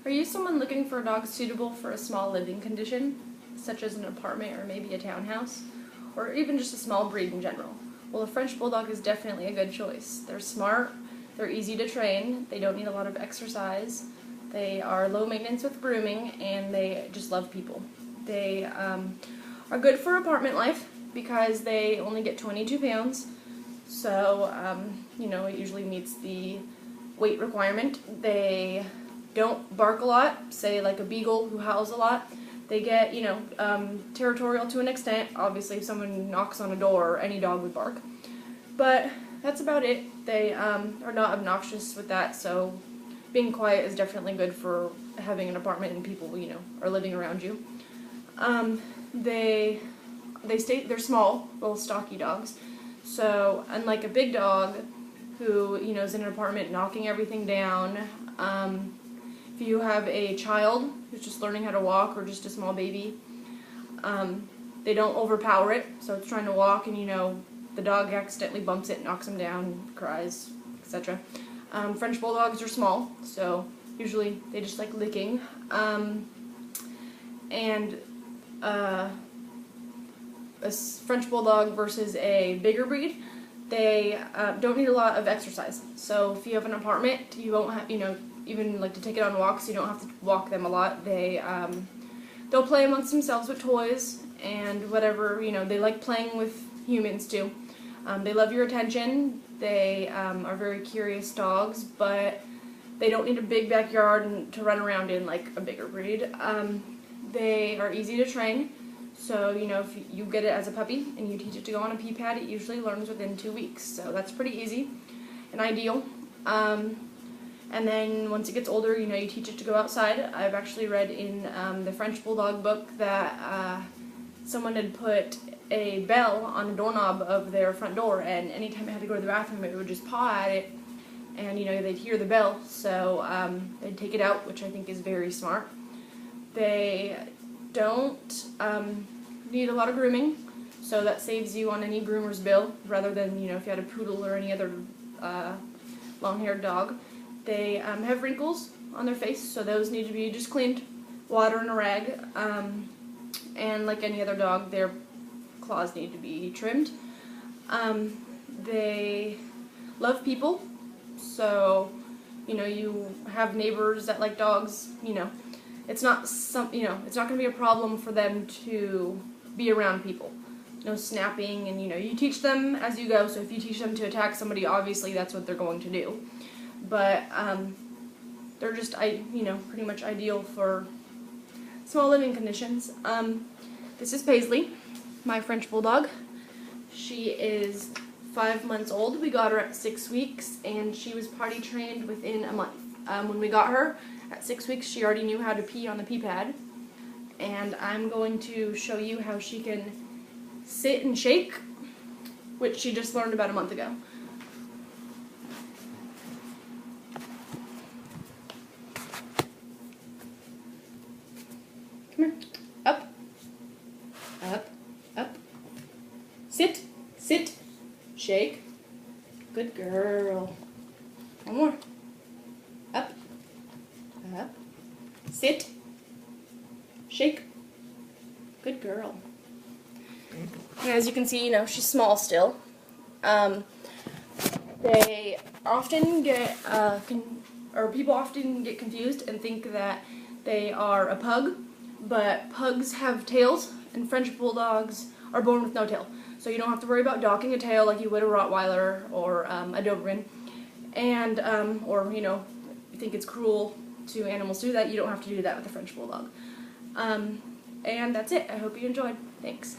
Are you someone looking for a dog suitable for a small living condition, such as an apartment or maybe a townhouse, or even just a small breed in general? Well, a French Bulldog is definitely a good choice. They're smart, they're easy to train, they don't need a lot of exercise, they are low maintenance with grooming, and they just love people. They are good for apartment life because they only get 22 pounds, so it usually meets the weight requirement. They don't bark a lot, say like a beagle who howls a lot. They get, territorial to an extent. Obviously, if someone knocks on a door, any dog would bark. But that's about it. They are not obnoxious with that, so being quiet is definitely good for having an apartment and people, are living around you. They're small, little stocky dogs. So unlike a big dog who, is in an apartment knocking everything down, if you have a child who's just learning how to walk or just a small baby, they don't overpower it. So it's trying to walk and, the dog accidentally bumps it, knocks them down, cries, etc. French Bulldogs are small, so usually they just like licking. A French Bulldog versus a bigger breed, they don't need a lot of exercise. So if you have an apartment, you won't have, even like to take it on walks, you don't have to walk them a lot. They'll play amongst themselves with toys and whatever, they like playing with humans too. They love your attention. They are very curious dogs, but they don't need a big backyard to run around in like a bigger breed. They are easy to train. So, if you get it as a puppy and you teach it to go on a pee pad, it usually learns within 2 weeks. So that's pretty easy and ideal. And then once it gets older, you teach it to go outside. I've actually read in the French Bulldog book that someone had put a bell on the doorknob of their front door, and anytime it had to go to the bathroom, it would just paw at it, and they'd hear the bell, so they'd take it out, which I think is very smart. They don't need a lot of grooming, so that saves you on any groomer's bill, rather than if you had a poodle or any other long-haired dog. They have wrinkles on their face, so those need to be just cleaned, water and a rag, and like any other dog, their claws need to be trimmed. They love people, so you have neighbors that like dogs. It's not it's not going to be a problem for them to be around people. No snapping, and you teach them as you go. So if you teach them to attack somebody, obviously that's what they're going to do. But they're just pretty much ideal for small living conditions. This is Paisley, my French Bulldog. She is 5 months old. We got her at 6 weeks, and she was potty trained within a month. When we got her at 6 weeks, she already knew how to pee on the pee pad, and I'm going to show you how she can sit and shake, which she just learned about a month ago. Come here. Up. Up. Up. Sit. Sit. Shake. Good girl. One more. Up. Up. Sit. Shake. Good girl. And as you can see, she's small still. They often get, people often get confused and think that they are a pug, but pugs have tails, and French Bulldogs are born with no tail. So you don't have to worry about docking a tail like you would a Rottweiler or a Doberman. And, you think it's cruel to animals to do that, you don't have to do that with a French Bulldog. And that's it. I hope you enjoyed. Thanks.